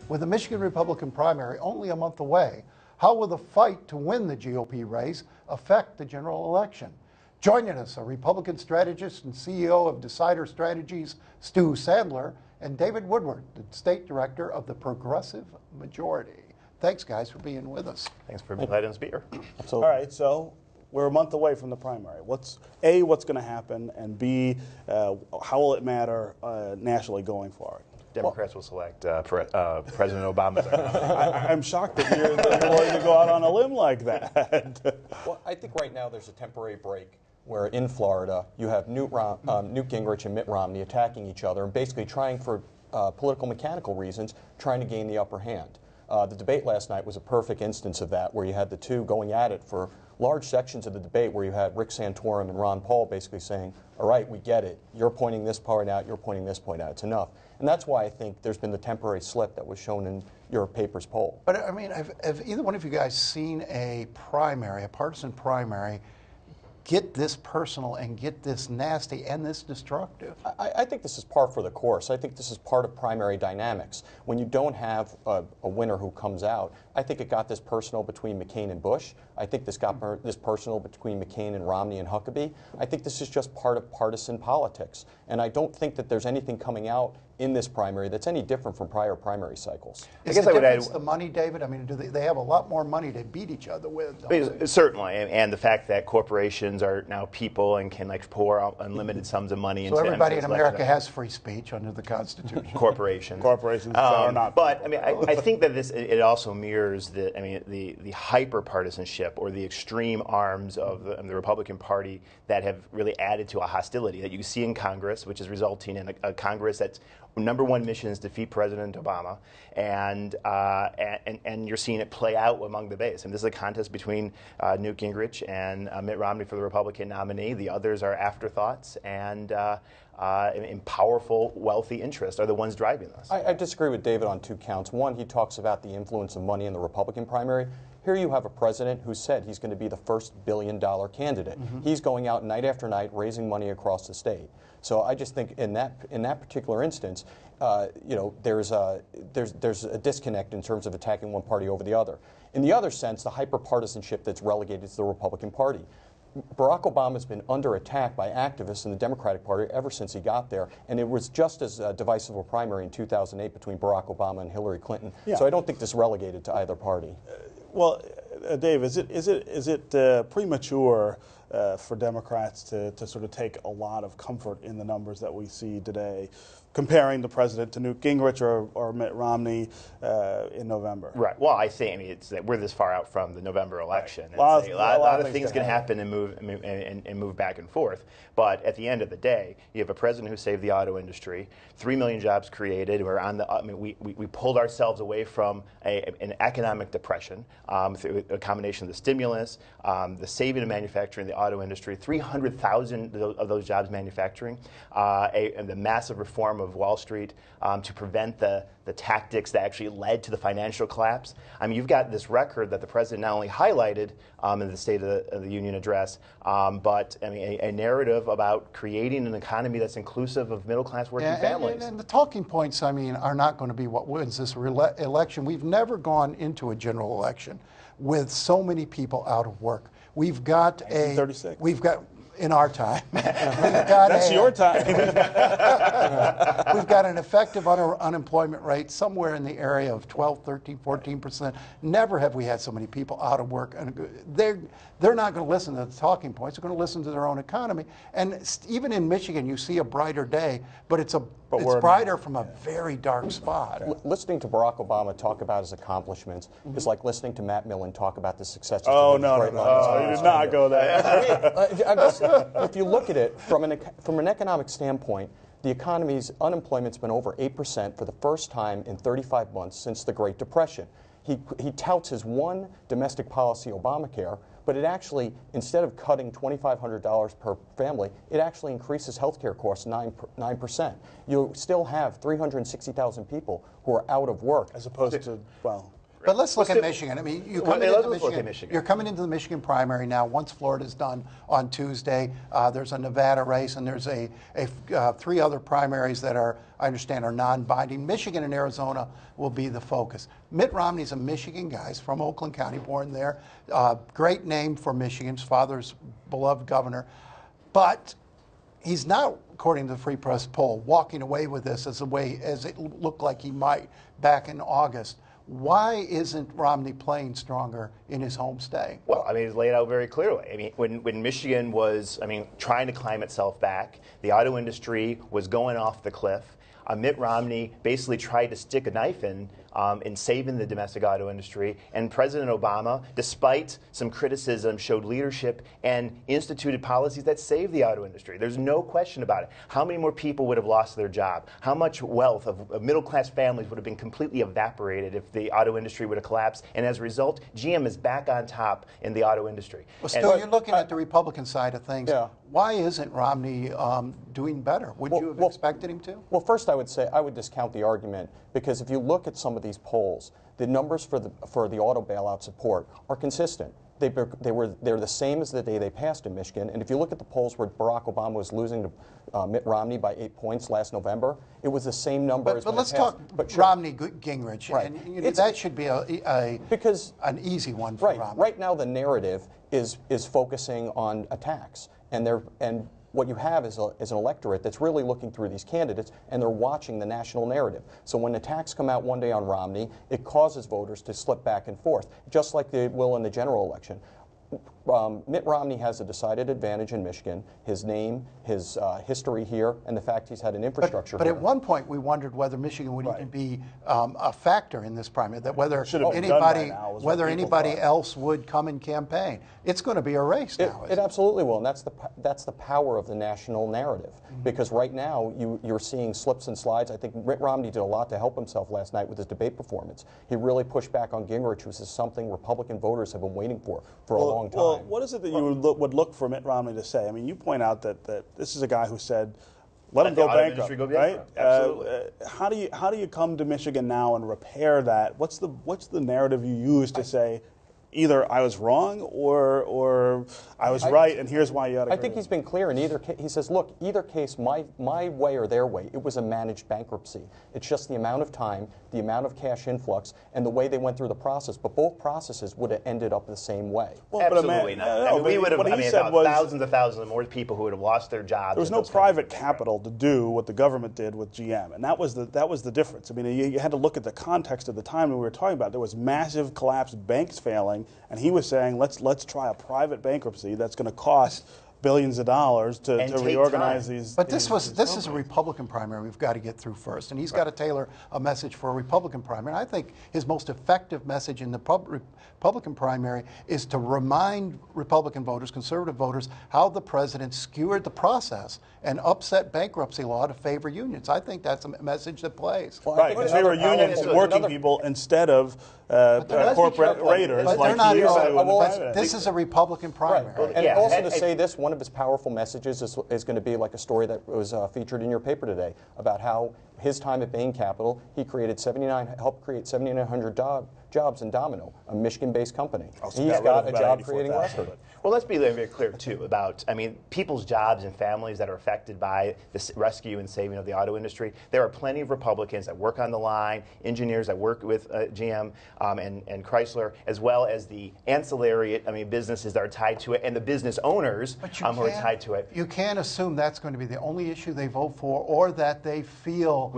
With the Michigan Republican primary only a month away, how will the fight to win the GOP race affect the general election? Joining us are Republican strategist and CEO of Decider Strategies, Stu Sandler, and David Woodward, the state director of the Progressive Majority. Thanks, guys, for being with us. Thanks for letting us be here. Absolutely. All right, so we're a month away from the primary. What's going to happen, and B, how will it matter nationally going forward? Democrats will select President Obama. I'm shocked that you're willing to go out on a limb like that. Well, I think right now there's a temporary break where in Florida you have Newt Gingrich and Mitt Romney attacking each other and basically trying for political mechanical reasons, trying to gain the upper hand. The debate last night was a perfect instance of that, where you had the two going at it for large sections of the debate, where you had Rick Santorum and Ron Paul basically saying, all right, we get it. You're pointing this point out, you're pointing this point out. It's enough. And that's why I think there's been the temporary slip that was shown in your paper's poll. But, I mean, have either one of you guys seen a primary, a partisan primary, get this personal and get this nasty and this destructive? I think this is par for the course. I think this is part of primary dynamics. When you don't have a winner who comes out, I think it got this personal between McCain and Bush. I think this got this personal between McCain and Romney and Huckabee. I think this is just part of partisan politics. And I don't think that there's anything coming out in this primary that's any different from prior primary cycles. Is the difference the money, David? I mean, do they have a lot more money to beat each other with? Certainly, and the fact that corporations are now people and can pour out unlimited sums of money into everybody in America has free speech under the Constitution. Corporations are not. But I mean, I think that it also mirrors the hyper partisanship or the extreme arms of the Republican Party that have really added to a hostility that you see in Congress, which is resulting in a Congress that's number one mission is defeat President Obama, and you're seeing it play out among the base. And this is a contest between Newt Gingrich and Mitt Romney for the Republican nominee. The others are afterthoughts, and powerful, wealthy interests are the ones driving this. I disagree with David on two counts. One, he talks about the influence of money in the Republican primary. Here you have a president who said he's going to be the first billion-dollar candidate. He's going out night after night raising money across the state. So I just think in that particular instance, there's a disconnect in terms of attacking one party over the other. In the other sense, the hyper-partisanship that's relegated to the Republican Party. Barack Obama's been under attack by activists in the Democratic Party ever since he got there, and it was just as divisive a primary in 2008 between Barack Obama and Hillary Clinton. Yeah. So I don't think this is relegated to either party. Well, Dave, is it premature for Democrats to sort of take a lot of comfort in the numbers that we see today, comparing the president to Newt Gingrich or Mitt Romney in November? Right. Well, I think it's that we're this far out from the November election. Right. A lot of things can happen and move back and forth. But at the end of the day, you have a president who saved the auto industry, 3 million jobs created. We're on the. We pulled ourselves away from an economic depression through a combination of the stimulus, the saving of manufacturing, the auto industry, 300,000 of those jobs manufacturing, and the massive reform of Wall Street to prevent the tactics that actually led to the financial collapse. I mean, you've got this record that the president not only highlighted in the State of the Union address, but I mean, a narrative about creating an economy that's inclusive of middle-class working families. And the talking points, I mean, are not going to be what wins this election. We've never gone into a general election with so many people out of work. We've got in our time. That's your time. We've got an effective unemployment rate somewhere in the area of 12, 13, 14%. Never have we had so many people out of work. And they're not going to listen to the talking points. They're going to listen to their own economy. And even in Michigan, you see a brighter day, but it's brighter from a very dark spot. Listening to Barack Obama talk about his accomplishments is like listening to Matt Millen talk about the successes. Oh, no, he did not go there. If you look at it from an economic standpoint, the economy's unemployment's been over 8% for the first time in 35 months since the Great Depression. He touts his one domestic policy, Obamacare, but it actually, instead of cutting $2,500 per family, it actually increases health care costs 9%. You still have 360,000 people who are out of work. As opposed to, well... But let's look at Michigan. I mean, Michigan. You're coming into the Michigan primary now. Once Florida's done on Tuesday, there's a Nevada race, and there's three other primaries that I understand are non-binding. Michigan and Arizona will be the focus. Mitt Romney's a Michigan guy. He's from Oakland County, born there. Great name for Michigan. His father's beloved governor, but he's not, according to the Free Press poll, walking away with this as it looked like he might back in August. Why isn't Romney playing stronger in his home state? Well, I mean, it's laid out very clearly. I mean, when Michigan was, trying to climb itself back, the auto industry was going off the cliff. Mitt Romney basically tried to stick a knife in saving the domestic auto industry. And President Obama, despite some criticism, showed leadership and instituted policies that saved the auto industry. There's no question about it. How many more people would have lost their job? How much wealth of middle-class families would have been completely evaporated if the auto industry would have collapsed? And as a result, GM is back on top in the auto industry. Well, Stu, you're looking at the Republican side of things. Yeah. Why isn't Romney doing better? Would you have expected him to? Well, first I would say I would discount the argument, because if you look at some of these polls, the numbers for the auto bailout support are consistent. They're the same as the day they passed in Michigan. And if you look at the polls where Barack Obama was losing to Mitt Romney by 8 points last November, it was the same number as when let's it passed. talk Romney Gingrich. Right. And that should be an easy one for Romney. Right now the narrative is focusing on attacks, and what you have is an electorate that's really looking through these candidates, and they're watching the national narrative. So when attacks come out one day on Romney, it causes voters to slip back and forth, just like they will in the general election. Mitt Romney has a decided advantage in Michigan. His name, his history here, and the fact he's had an infrastructure but here. At one point, we wondered whether Michigan would even be a factor in this primary, that whether anybody else would come and campaign. It's going to be a race now. It absolutely will, and that's the power of the national narrative. Because right now, you're seeing slips and slides. I think Mitt Romney did a lot to help himself last night with his debate performance. He really pushed back on Gingrich, which is something Republican voters have been waiting for a long time. Well, what is it that you would look for Mitt Romney to say? I mean, you point out that this is a guy who said, let him go bankrupt, right? Absolutely. How do you come to Michigan now and repair that? What's the narrative you use to say, either I was wrong or I was right, and here's why you ought to. I think he's been clear in either case. He says, look, either case, my way or their way, it was a managed bankruptcy. It's just the amount of time, the amount of cash influx, and the way they went through the process. But both processes would have ended up the same way. Well, absolutely not. We would have, thousands of more people who would have lost their jobs. There was no private capital to do what the government did with GM, and that was the difference. I mean, you had to look at the context of the time we were talking about. There was massive collapse, banks failing, and he was saying, let's try a private bankruptcy that's going to cost billions of dollars to reorganize these. But this is a Republican primary we've got to get through first, and he's got to tailor a message for a Republican primary. And I think his most effective message in the Republican primary is to remind Republican voters, conservative voters, how the president skewered the process and upset bankruptcy law to favor unions. I think that's a message that plays. Well, right, because they were unions and working people instead of corporate raiders like he used to. This is a Republican primary. Right. And also to say this, one of his powerful messages is going to be like a story that was featured in your paper today about how his time at Bain Capital, he helped create 7,900 jobs in Domino, a Michigan-based company. He's got a job-creating record. Well, let's be very clear, too, about, people's jobs and families that are affected by the rescue and saving of the auto industry. There are plenty of Republicans that work on the line, engineers that work with GM and Chrysler, as well as the ancillary businesses that are tied to it, and the business owners who are tied to it. You can't assume that's going to be the only issue they vote for, or that they feel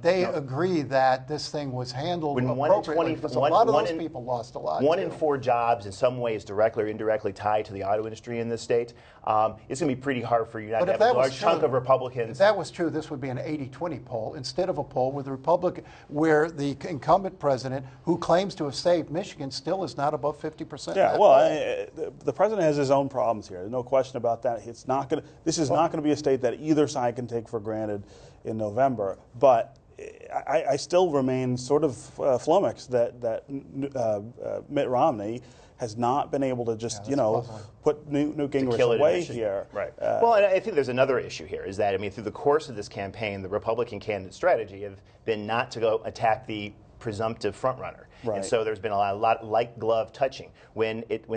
they agree that this thing was handled appropriately. A lot of those people lost a lot. 1 in 4 jobs, in some ways, directly or indirectly tied to the auto industry in this state. It's going to be pretty hard for you not to have a large chunk of Republicans. If that was true, this would be an 80-20 poll instead of a poll with the Republican, where the incumbent president, who claims to have saved Michigan, still is not above 50%. Yeah, well, the president has his own problems here. There's no question about that. This is not going to be a state that either side can take for granted in November. But I still remain sort of flummoxed that Mitt Romney has not been able to just, put Newt Gingrich away here. Right. Well, and I think there's another issue here, is that, through the course of this campaign, the Republican candidate strategy have been not to go attack the presumptive frontrunner. Right. And so there's been a lot of light glove touching. And Newt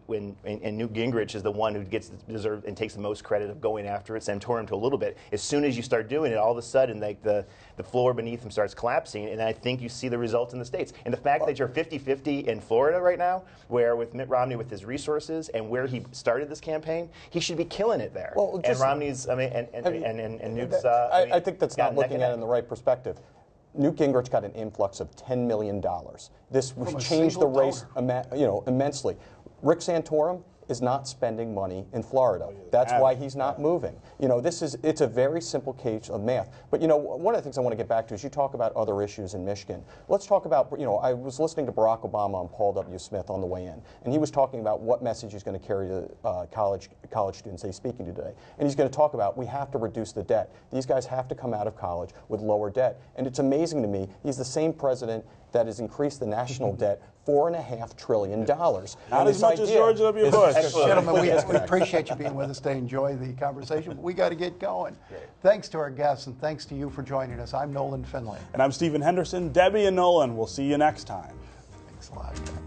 Gingrich is the one who gets deserved and takes the most credit of going after it, Santorum to a little bit. As soon as you start doing it, all of a sudden like the floor beneath him starts collapsing, and I think you see the results in the states. And the fact that you're 50-50 in Florida right now, where with Mitt Romney with his resources and where he started this campaign, he should be killing it there. Well, and Romney's, I mean, and Newt's. I think that's not got neck looking and at it neck. in the right perspective. Newt Gingrich got an influx of $10 million. This From a changed the single race immensely. Rick Santorum is not spending money in Florida. That's why he's not moving. It's a very simple case of math. But one of the things I want to get back to is you talk about other issues in Michigan. Let's talk about, I was listening to Barack Obama on Paul W. Smith on the way in, and he was talking about what message he's going to carry to college students that he's speaking to today. And he's going to talk about we have to reduce the debt. These guys have to come out of college with lower debt. And it's amazing to me, he's the same president that has increased the national debt $4.5 trillion. Not as much as George W. Bush. Gentlemen, we appreciate you being with us today. Enjoy the conversation, but we got to get going. Thanks to our guests, and thanks to you for joining us. I'm Nolan Finley. And I'm Stephen Henderson. Debbie and Nolan, we'll see you next time. Thanks a lot, guys.